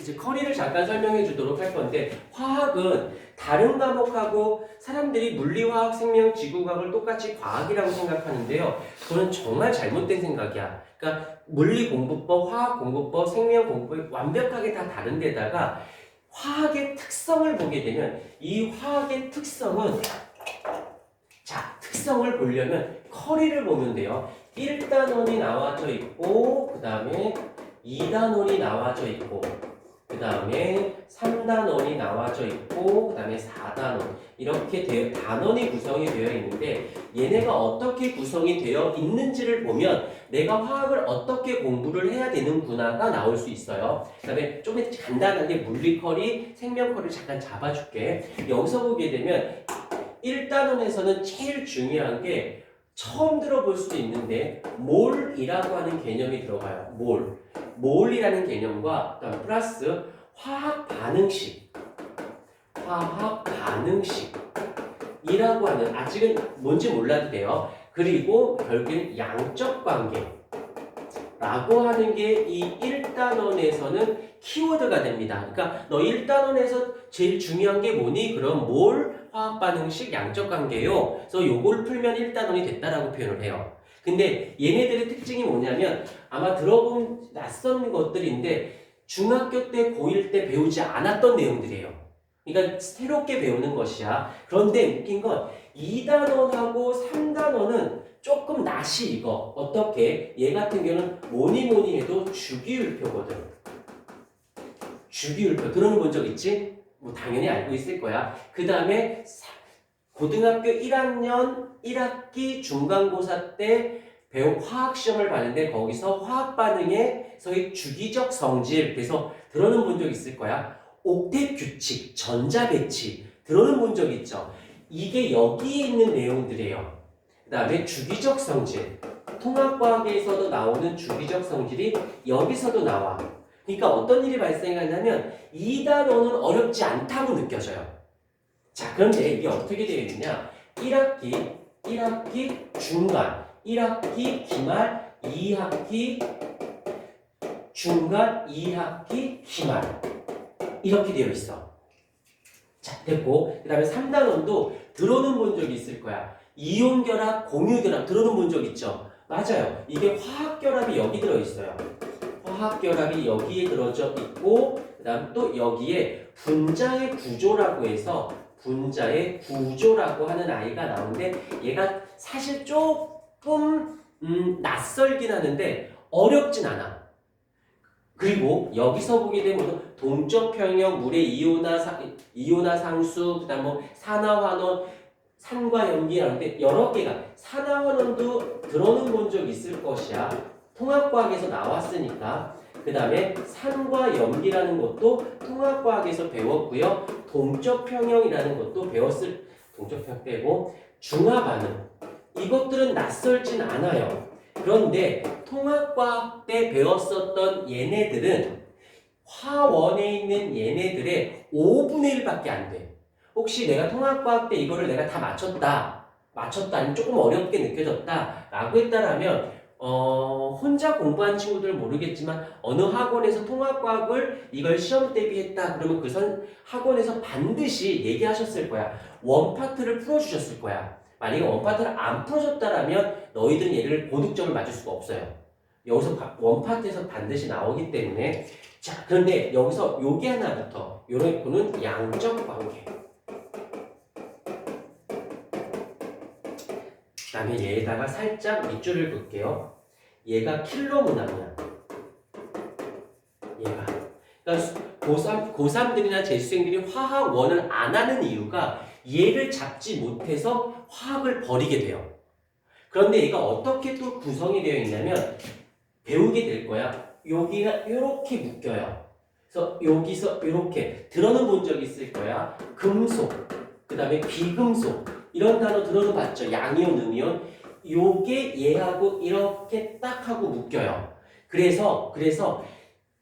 이제 커리를 잠깐 설명해 주도록 할 건데, 화학은 다른 과목하고 사람들이 물리화학, 생명, 지구과학을 똑같이 과학이라고 생각하는데요. 그건 정말 잘못된 생각이야. 그러니까 물리공부법, 화학공부법, 생명공부법이 완벽하게 다 다른 데다가 화학의 특성을 보게 되면 이 화학의 특성은, 자, 특성을 보려면 커리를 보면 돼요. 1단원이 나와져 있고, 그 다음에 2단원이 나와져 있고, 그 다음에 3단원이 나와져 있고, 그 다음에 4단원. 이렇게 단원이 구성이 되어 있는데, 얘네가 어떻게 구성이 되어 있는지를 보면 내가 화학을 어떻게 공부를 해야 되는구나가 나올 수 있어요. 그 다음에 좀 간단하게 물리커리, 생명커리를 잠깐 잡아줄게. 여기서 보게 되면 1단원에서는 제일 중요한 게 처음 들어볼 수도 있는데 몰이라고 하는 개념이 들어가요. 몰이라는 개념과 그다음 플러스 화학 반응식이라고 하는, 아직은 뭔지 몰라도 돼요. 그리고 결국엔 양적 관계라고 하는 게 이 1단원에서는 키워드가 됩니다. 그러니까 너 1단원에서 제일 중요한 게 뭐니? 그럼 몰, 화학 반응식, 양적 관계요. 그래서 요걸 풀면 1단원이 됐다라고 표현을 해요. 근데 얘네들의 특징이 뭐냐면 아마 들어본 낯선 것들인데 중학교 때, 고1 때 배우지 않았던 내용들이에요. 그러니까 새롭게 배우는 것이야. 그런데 웃긴 건 2단원하고 3단원은 조금 낯이 익어. 어떻게? 얘 같은 경우는 뭐니 해도 주기율표거든. 주기율표 들어본 적 있지? 뭐 당연히 알고 있을 거야. 그 다음에 고등학교 1학년 1학기 중간고사 때 배운 화학시험을 봤는데 거기서 화학 반응에서의 주기적 성질, 그래서 들어는 본 적 있을 거야. 옥텟 규칙, 전자 배치 들어는 본 적 있죠. 이게 여기에 있는 내용들이에요. 그 다음에 주기적 성질, 통합과학에서도 나오는 주기적 성질이 여기서도 나와. 그러니까 어떤 일이 발생하냐면 2단원은 어렵지 않다고 느껴져요. 자, 그런데 이게 어떻게 되어 있느냐? 1학기 중간, 1학기 기말, 2학기 중간, 2학기 기말 이렇게 되어 있어. 자, 됐고, 그 다음에 3단원도 들어는 본 적이 있을 거야. 이온결합, 공유결합 들어는 본 적 있죠? 맞아요. 이게 화학결합이 여기 들어있어요. 화학결합이 여기에 들어져 있고, 그 다음 또 여기에 분자의 구조라고 해서 분자의 구조라고 하는 아이가 나오는데 얘가 사실 조금 낯설긴 하는데 어렵진 않아. 그리고 여기서 보게 되면 동적 평형, 물의 이온화 상수, 그다음 뭐 산화환원, 산과 염기라는데 여러 개가, 산화환원도 들어는 본 적 있을 것이야. 통합과학에서 나왔으니까. 그 다음에 산과 염기라는 것도 통합과학에서 배웠고요. 동적 평형이라는 것도 배웠을, 동적 평형 빼고 중화반응. 이것들은 낯설진 않아요. 그런데 통합과학 때 배웠었던 얘네들은 화원에 있는 얘네들의 5분의 1밖에 안 돼. 혹시 내가 통합과학 때 이거를 내가 다 맞췄다, 아니면 조금 어렵게 느껴졌다 라고 했다라면 혼자 공부한 친구들은 모르겠지만 어느 학원에서 통합과학을 이걸 시험 대비했다 그러면 그 학원에서 반드시 얘기하셨을 거야. 원파트를 풀어주셨을 거야. 만약에 원파트를 안 풀어줬다라면 너희들은 얘를 고득점을 맞을 수가 없어요. 여기서 원파트에서 반드시 나오기 때문에. 자, 그런데 여기서 요게 하나부터, 요런 거는 양적 관계. 그 다음에 얘에다가 살짝 밑줄을 긋게요. 얘가 킬로문항이야. 얘가. 그러니까 고3들이나 재수생들이 화학원을 안 하는 이유가 얘를 잡지 못해서 화학을 버리게 돼요. 그런데 얘가 어떻게 또 구성이 되어 있냐면 배우게 될 거야. 여기가 이렇게 묶여요. 그래서 여기서 이렇게 들어는 본 적 있을 거야. 금속, 그 다음에 비금속 이런 단어 들어는 봤죠. 양이온, 음이온. 요게 얘하고 이렇게 딱 하고 묶여요. 그래서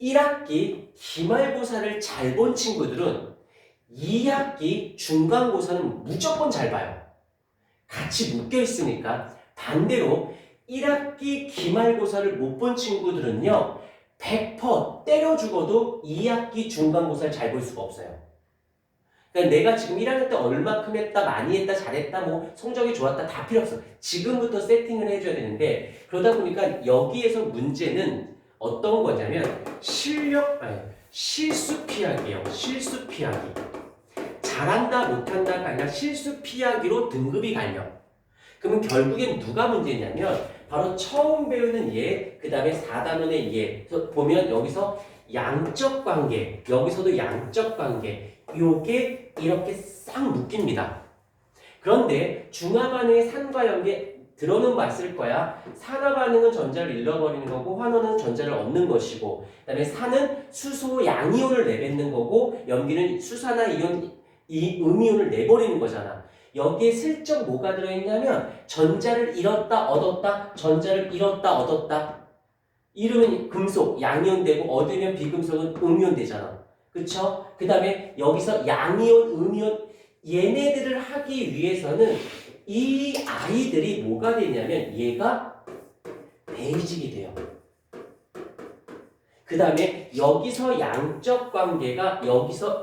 1학기 기말고사를 잘 본 친구들은 2학기 중간고사는 무조건 잘 봐요. 같이 묶여 있으니까. 반대로 1학기 기말고사를 못 본 친구들은요, 100% 때려 죽어도 2학기 중간고사를 잘 볼 수가 없어요. 그러니까 내가 지금 1학년 때 얼마큼 했다, 많이 했다, 잘했다, 뭐 성적이 좋았다 다 필요 없어. 지금부터 세팅을 해줘야 되는데 그러다 보니까 여기에서 문제는 어떤 거냐면 실수 피하기예요. 실수 피하기. 잘한다, 못한다가 아니라 실수 피하기로 등급이 갈려. 그러면 결국엔 누가 문제냐면 바로 처음 배우는 얘, 그 다음에 4단원의 얘. 그래서 보면 여기서 양적 관계, 여기서도 양적 관계. 요게 이렇게 싹 묶입니다. 그런데 중화 반응의 산과 연계 들어는 봤을 거야. 산화 반응은 전자를 잃어버리는 거고 환원은 전자를 얻는 것이고 그다음에 산은 수소 양이온을 내뱉는 거고 염기는 수산화 이온 이 음이온을 내버리는 거잖아. 여기에 슬쩍 뭐가 들어있냐면 전자를 잃었다 얻었다 전자를 잃었다 얻었다 잃으면 금속 양이온 되고 얻으면 비금속은 음이온 되잖아. 그쵸? 그 다음에 여기서 양이온, 음이온 얘네들을 하기 위해서는 이 아이들이 뭐가 되냐면 얘가 베이직이 돼요. 그 다음에 여기서 양적 관계가 여기서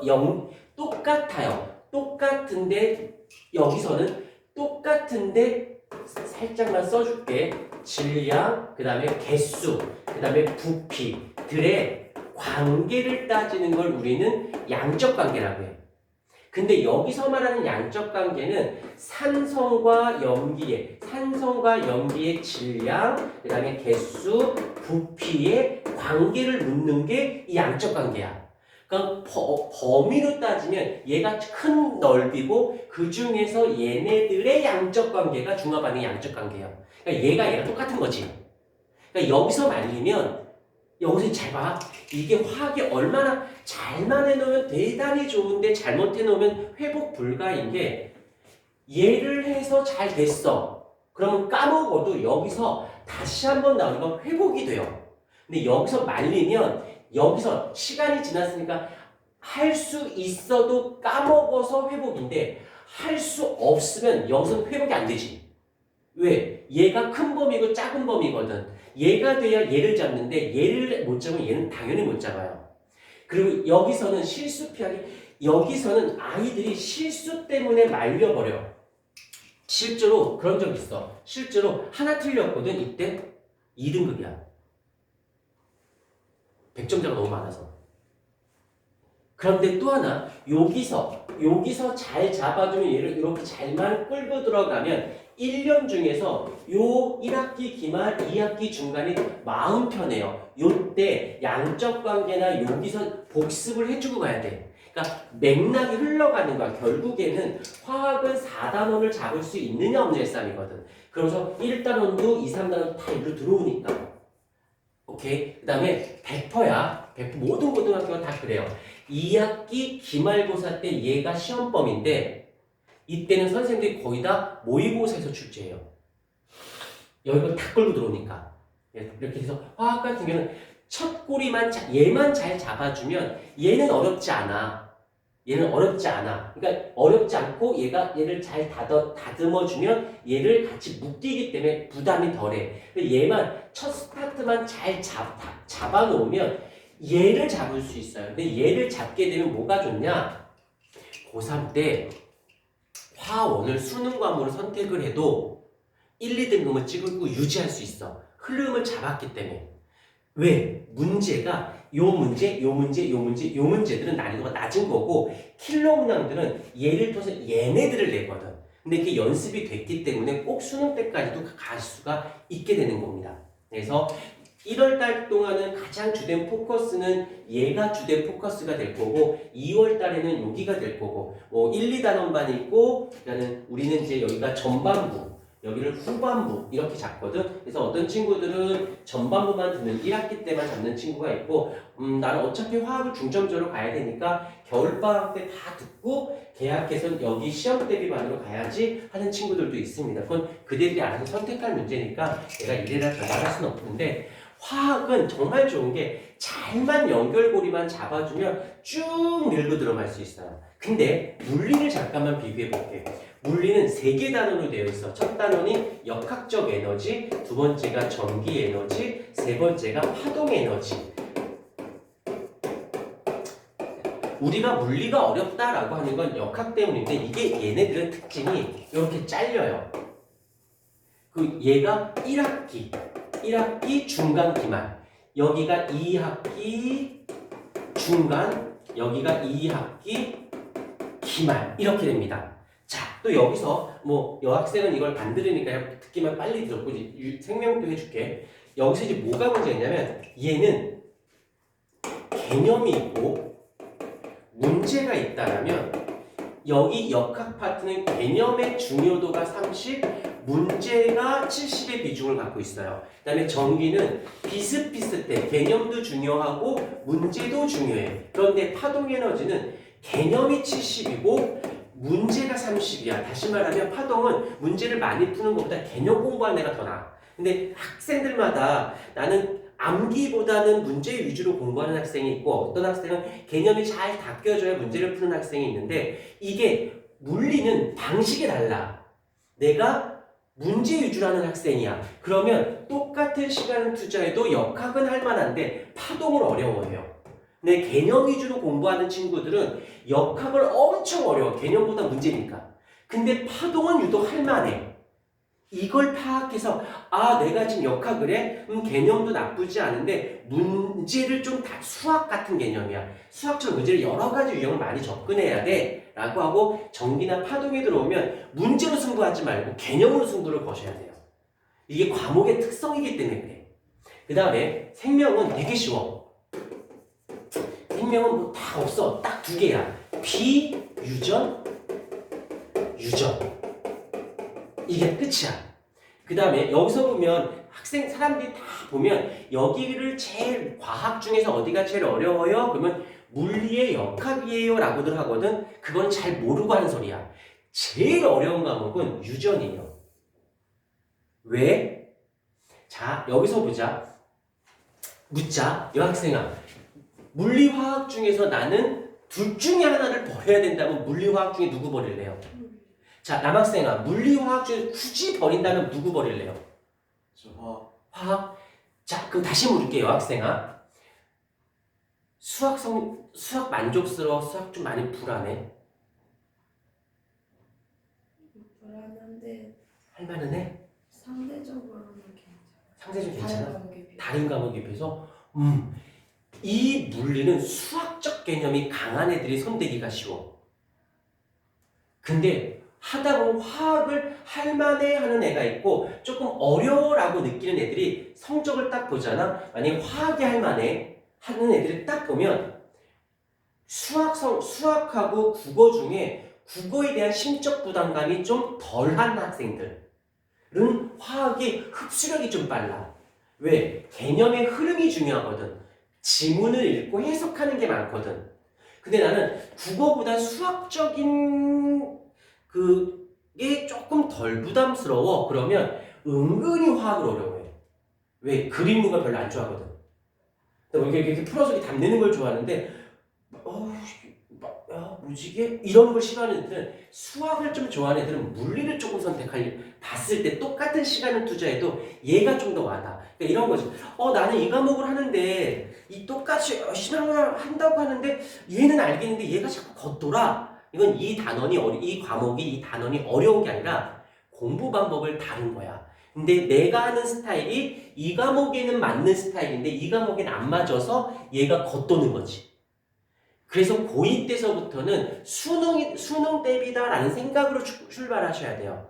똑같아요. 똑같은데 여기서는 똑같은데 살짝만 써줄게. 질량, 그 다음에 개수, 그 다음에 부피들의 관계를 따지는 걸 우리는 양적 관계라고 해. 근데 여기서 말하는 양적 관계는 산성과 염기의 질량, 그 다음에 개수, 부피의 관계를 묻는 게 이 양적 관계야. 그러니까 범위로 따지면 얘가 큰 넓이고 그 중에서 얘네들의 양적 관계가 중화 반응의 양적 관계야. 그러니까 얘가 똑같은 거지. 그러니까 여기서 말리면 여기서 잘 봐. 이게 화학이 얼마나 잘만 해놓으면 대단히 좋은데 잘못 해놓으면 회복 불가인 게 얘를 해서 잘 됐어. 그러면 까먹어도 여기서 다시 한번 나오는 건 회복이 돼요. 근데 여기서 말리면 여기서 시간이 지났으니까 할 수 있어도 까먹어서 회복인데 할 수 없으면 여기서는 회복이 안 되지. 왜? 얘가 큰 범위고 작은 범위거든. 얘가 돼야 얘를 잡는데 얘를 못 잡으면 얘는 당연히 못 잡아요. 그리고 여기서는 실수 피하기, 여기서는 아이들이 실수 때문에 말려버려. 실제로 그런 적 있어. 실제로 하나 틀렸거든. 이때 2등급이야. 100점자가 너무 많아서. 그런데 또 하나 여기서 잘 잡아주면 얘를 이렇게 잘만 끌고 들어가면 1년 중에서 요 1학기 기말 2학기 중간에 마음 편해요. 요때 양적 관계나 여기서 복습을 해주고 가야 돼. 그러니까 맥락이 흘러가는 거야. 결국에는 화학은 4단원을 잡을 수 있느냐 없느냐의 싸움이거든. 그래서 1단원도 2, 3단원 다 일로 들어오니까. 오케이? 그 다음에 100%야. 100% 모든 고등학교가 다 그래요. 2학기 기말고사 때 얘가 시험범인데 이때는 선생님들이 거의 다 모의고사에서 출제해요. 여기가 다 끌고 들어오니까. 이렇게 해서 화학 같은 경우는 첫 꼬리만 얘만 잘 잡아주면 얘는 어렵지 않아. 그러니까 어렵지 않고 얘를 잘 다듬어주면 얘를 같이 묶이기 때문에 부담이 덜해. 얘만 첫 스타트만 잘 잡아놓으면 얘를 잡을 수 있어요. 근데 얘를 잡게 되면 뭐가 좋냐? 고3 때 화원을 수능 과목을 선택을 해도 1, 2등급을 찍고 유지할 수 있어. 흐름을 잡았기 때문에. 왜? 문제가 요 문제들은 난이도가 낮은 거고 킬러 문항들은 얘를 통해서 얘네들을 내거든. 근데 그게 연습이 됐기 때문에 꼭 수능 때까지도 갈 수가 있게 되는 겁니다. 그래서 1월달 동안은 가장 주된 포커스는 얘가 주된 포커스가 될 거고 2월달에는 여기가 될 거고 1, 2단원반이 있고 그러니까 우리는 이제 여기가 전반부 여기를 후반부 이렇게 잡거든. 그래서 어떤 친구들은 전반부만 듣는 1학기 때만 잡는 친구가 있고 나는 어차피 화학을 중점적으로 가야 되니까 겨울방학 때 다 듣고 계약해서 여기 시험 대비반으로 가야지 하는 친구들도 있습니다. 그건 그들이 알아서 선택할 문제니까 내가 이래라 저래라 할 수는 없는데 화학은 정말 좋은 게 잘만 연결고리만 잡아주면 쭉 밀고 들어갈 수 있어요. 근데 물리를 잠깐만 비교해 볼게. 물리는 3개 단원으로 되어 있어. 첫 단원이 역학적 에너지, 두 번째가 전기 에너지, 세 번째가 파동 에너지. 우리가 물리가 어렵다라고 하는 건 역학 때문인데 이게 얘네들의 특징이 이렇게 잘려요. 그 얘가 1학기 중간 기말, 여기가 2학기 중간, 여기가 2학기 기말 이렇게 됩니다. 자, 또 여기서 뭐 여학생은 이걸 안 들으니까 듣기만 빨리 들었고 생명도 해줄게. 여기서 이제 뭐가 문제냐면 얘는 개념이 있고 문제가 있다라면 여기 역학 파트는 개념의 중요도가 30, 문제가 70의 비중을 갖고 있어요. 그 다음에 전기는 비슷비슷해. 개념도 중요하고 문제도 중요해. 그런데 파동 에너지는 개념이 70이고 문제가 30이야. 다시 말하면 파동은 문제를 많이 푸는 것보다 개념 공부하는 애가 더 나아. 근데 학생들마다 나는 암기보다는 문제 위주로 공부하는 학생이 있고 어떤 학생은 개념이 잘 닦여져야 문제를 푸는 학생이 있는데 이게 물리는 방식이 달라. 내가 문제 위주로 하는 학생이야. 그러면 똑같은 시간을 투자해도 역학은 할 만한데 파동을 어려워해요. 근데 개념 위주로 공부하는 친구들은 역학을 엄청 어려워. 개념보다 문제니까. 근데 파동은 유독 할 만해. 이걸 파악해서 아 내가 지금 역학을 해? 개념도 나쁘지 않은데 문제를 좀 다 수학 같은 개념이야. 수학적 문제를 여러 가지 유형을 많이 접근해야 돼 라고 하고 전기나 파동에 들어오면 문제로 승부하지 말고 개념으로 승부를 거셔야 돼요. 이게 과목의 특성이기 때문에 그래. 그 다음에 생명은 되게 쉬워. 생명은 뭐 다 없어. 딱 두 개야. 비유전, 유전. 이게 끝이야. 그 다음에 여기서 보면 학생 사람들이 다 보면 여기를 제일 과학 중에서 어디가 제일 어려워요? 그러면 물리의 역학이에요 라고들 하거든. 그건 잘 모르고 하는 소리야. 제일 어려운 과목은 유전이에요. 왜? 자 여기서 보자. 묻자. 여학생아 물리화학 중에서 나는 둘 중에 하나를 버려야 된다면 물리화학 중에 누구 버릴래요? 자, 남학생아, 물리화학 중에 굳이 버린다면 누구 버릴래요? 저 화학? 자, 그럼 다시 물을게요, 학생아. 수학 만족스러워? 수학 좀 많이 불안해? 불안한데 할만은 해? 상대적으로는 괜찮아. 상대적으로 괜찮아? 다른 과목에 비해. 다른 과목에 비해서? 이 물리는 수학적 개념이 강한 애들이 손대기가 쉬워. 근데 하다 보면 화학을 할만해 하는 애가 있고 조금 어려워라고 느끼는 애들이 성적을 딱 보잖아. 만약에 화학이 할만해 하는 애들을 딱 보면 수학하고 국어 중에 국어에 대한 심적 부담감이 좀 덜한 학생들은 화학이 흡수력이 좀 빨라. 왜? 개념의 흐름이 중요하거든. 지문을 읽고 해석하는 게 많거든. 근데 나는 국어보다 수학적인 그게 조금 덜 부담스러워. 그러면 은근히 화학을 어려워해. 왜? 그림문가 별로 안 좋아하거든. 이렇게 풀어서 이렇게 담내는 걸 좋아하는데 뭐지 이게? 이런 걸 싫어하는 애들은 수학을 좀 좋아하는 애들은 물리를 조금 봤을 때 똑같은 시간을 투자해도 얘가 좀 더 와닿아. 그러니까 이런 거지. 나는 이 과목을 하는데 이 똑같이 열심히 한다고 하는데 얘는 알겠는데 얘가 자꾸 겉돌아. 이건 이 과목이 이 단원이 어려운 게 아니라 공부 방법을 다른 거야. 근데 내가 하는 스타일이 이 과목에는 맞는 스타일인데 이 과목에는 안 맞아서 얘가 겉도는 거지. 그래서 고2 때서부터는 수능 대비다라는 생각으로 출발하셔야 돼요.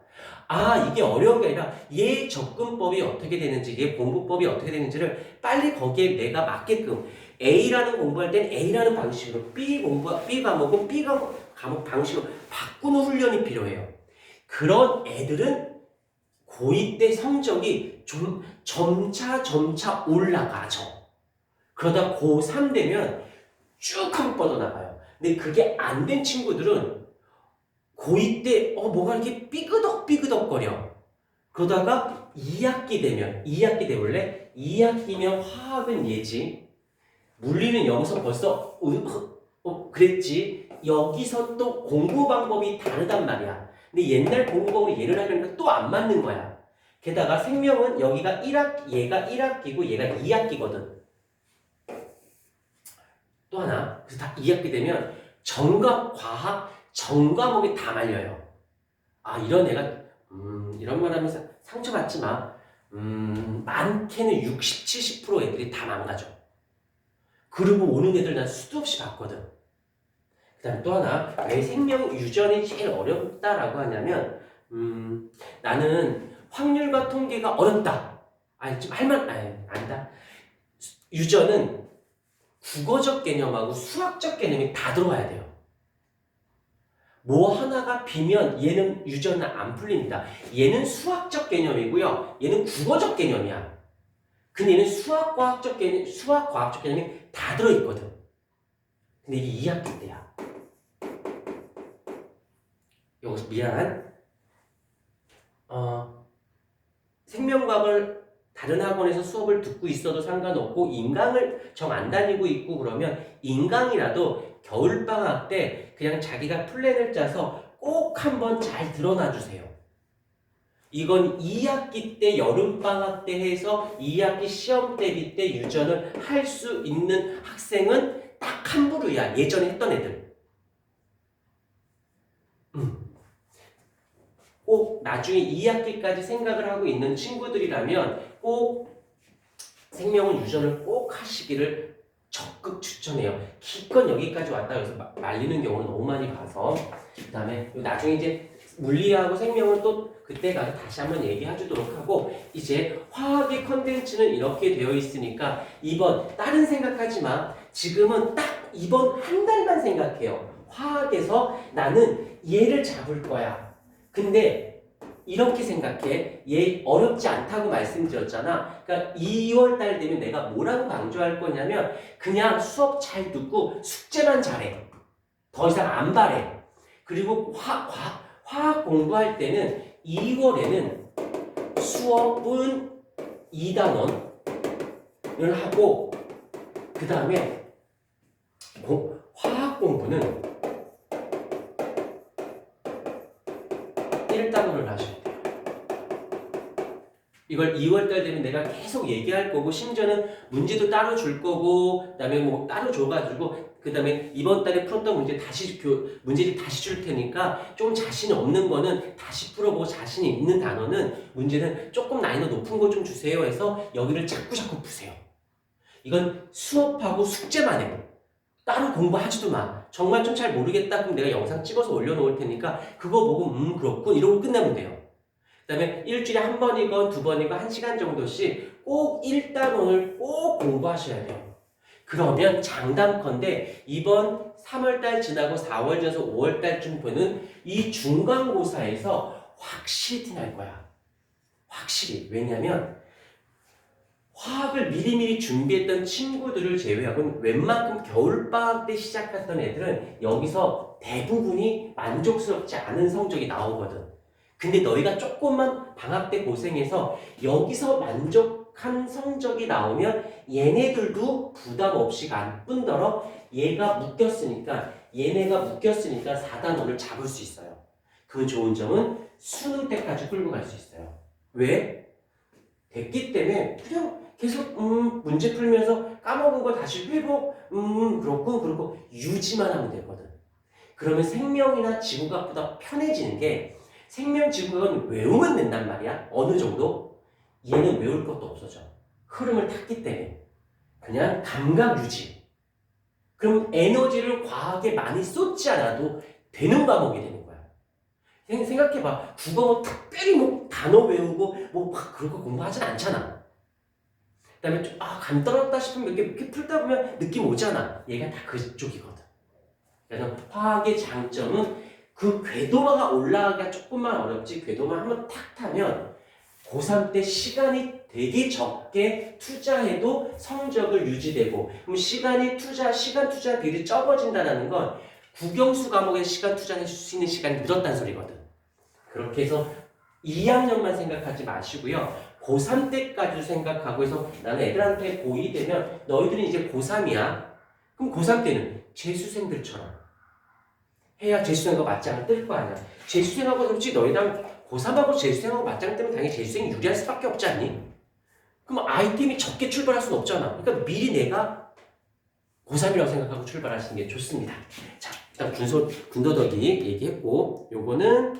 이게 어려운 게 아니라 얘 접근법이 어떻게 되는지, 얘 공부법이 어떻게 되는지를 빨리 거기에 내가 맞게끔 A라는 공부할 땐 A라는 방식으로 B 과목은 B 과목 방식으로 바꾸는 훈련이 필요해요. 그런 애들은 고2 때 성적이 좀 점차 올라가죠. 그러다 고3 되면 쭉 하고 뻗어나가요. 근데 그게 안 된 친구들은 고2 때 뭐가 이렇게 삐그덕거려. 그러다가 2학기 되볼래? 2학기면 화학은 얘지. 물리는 여기서 벌써 그랬지. 여기서 또 공부 방법이 다르단 말이야. 근데 옛날 공부법으로 얘를 하려니까 또 안 맞는 거야. 게다가 생명은 여기가 얘가 1학기고 얘가 2학기거든. 또 하나. 그래서 다 2학기 되면 정과 과학, 전 과목이 다 말려요. 아, 이런 애가, 이런 말 하면서 상처받지 마. 많게는 60, 70% 애들이 다 망가져. 그리고 오는 애들 난 수도 없이 봤거든. 그 다음에 또 하나, 왜 생명 유전이 제일 어렵다라고 하냐면, 나는 확률과 통계가 어렵다. 아니, 좀 아니다. 유전은 국어적 개념하고 수학적 개념이 다 들어와야 돼요. 뭐 하나가 비면 얘는 유전은 안 풀립니다. 얘는 수학적 개념이고요. 얘는 국어적 개념이야. 근데 얘는 수학, 과학적 개념이 다 들어있거든. 근데 이게 2학기 때야. 여기서 미안한 생명과학을 다른 학원에서 수업을 듣고 있어도 상관없고 인강을 정 안 다니고 있고 그러면 인강이라도 겨울방학 때 그냥 자기가 플랜을 짜서 꼭 한번 잘 들어놔 주세요. 이건 2학기 때 여름방학 때 해서 2학기 시험 대비 때 유전을 할 수 있는 학생은 딱 한 부류야. 예전에 했던 애들. 꼭 나중에 2학기까지 생각을 하고 있는 친구들이라면 꼭 생명은 유전을 꼭 하시기를 적극 추천해요. 기껏 여기까지 왔다 해서 말리는 경우는 너무 많이 봐서. 그 다음에 나중에 이제 물리하고 생명은 또 그때 가서 다시 한번 얘기해주도록 하고, 이제 화학의 컨텐츠는 이렇게 되어 있으니까 이번 다른 생각하지 마. 지금은 딱 이번 한 달만 생각해요. 화학에서 나는 얘를 잡을 거야. 근데 이렇게 생각해. 얘 어렵지 않다고 말씀드렸잖아. 그러니까 2월 달 되면 내가 뭐라고 강조할 거냐면 그냥 수업 잘 듣고 숙제만 잘해. 더 이상 안 바래. 그리고 화학 공부할 때는 2월에는 수업은 2단원을 하고 그 다음에 화학 공부는 1단원을 하셔야 돼요. 이걸 2월달 되면 내가 계속 얘기할 거고 심지어는 문제도 따로 줄 거고 그 다음에 뭐 따로 줘가지고 그 다음에 이번 달에 풀었던 문제집 다시 줄 테니까 좀 자신 없는 거는 다시 풀어보고 자신이 있는 단어는 문제는 조금 난이도 높은 거 좀 주세요 해서 여기를 자꾸 푸세요. 이건 수업하고 숙제만 해. 따로 공부하지도 마. 정말 좀 잘 모르겠다 그럼 내가 영상 찍어서 올려놓을 테니까 그거 보고 그렇군 이러고 끝내면 돼요. 그 다음에 일주일에 한 번이건 두 번이건 1시간 정도씩 꼭 1단원을 꼭 공부하셔야 돼요. 그러면 장담컨대 이번 3월달 지나고 4월 지나서 5월달쯤 보는 이 중간고사에서 확실히 티날 거야. 확실히. 왜냐면 화학을 미리미리 준비했던 친구들을 제외하고는 웬만큼 겨울방학 때 시작했던 애들은 여기서 대부분이 만족스럽지 않은 성적이 나오거든. 근데 너희가 조금만 방학 때 고생해서 여기서 만족한 성적이 나오면 얘네들도 부담 없이 간 뿐더러 얘네가 묶였으니까 4단원을 잡을 수 있어요. 그 좋은 점은 수능 때까지 끌고 갈 수 있어요. 왜? 됐기 때문에 그냥 계속 문제 풀면서 까먹은 거 다시 회복 그렇고 유지만 하면 되거든. 그러면 생명이나 지구과학보다 편해지는 게 생명 지구과학은 외우면 된단 말이야. 어느 정도? 얘는 외울 것도 없어져. 흐름을 탔기 때문에 그냥 감각 유지. 그럼 에너지를 과학에 많이 쏟지 않아도 되는 과목이 되는 거야. 생각해봐. 국어 뭐 특별히 뭐 단어 외우고 뭐 막 그런 거 공부하진 않잖아. 그 다음에 좀 감 떨어졌다 싶으면 이렇게 풀다 보면 느낌 오잖아. 얘가 다 그쪽이거든. 그래서 화학의 장점은 그 궤도가 올라가기가 조금만 어렵지 궤도만 한번 탁 타면 고3 때 시간이 되게 적게 투자해도 성적을 유지되고 그럼 시간 투자 비율이 적어진다는 건 국영수 과목에 시간 투자할 수 있는 시간이 늘었다는 소리거든. 그렇게 해서 2학년만 생각하지 마시고요. 고3 때까지 생각하고 해서 나는 애들한테 고2 되면 너희들이 이제 고3이야. 그럼 고3 때는 재수생들처럼 해야 재수생하고 맞짱을 뜰 거 아니야. 재수생하고 솔직히 너희랑 고3하고 재수생하고 맞짱 뜨면 당연히 재수생이 유리할 수밖에 없지 않니? 그럼 아이템이 적게 출발할 수는 없잖아. 그러니까 미리 내가 고3이라고 생각하고 출발하시는 게 좋습니다. 자, 일단 군더더기 얘기했고, 요거는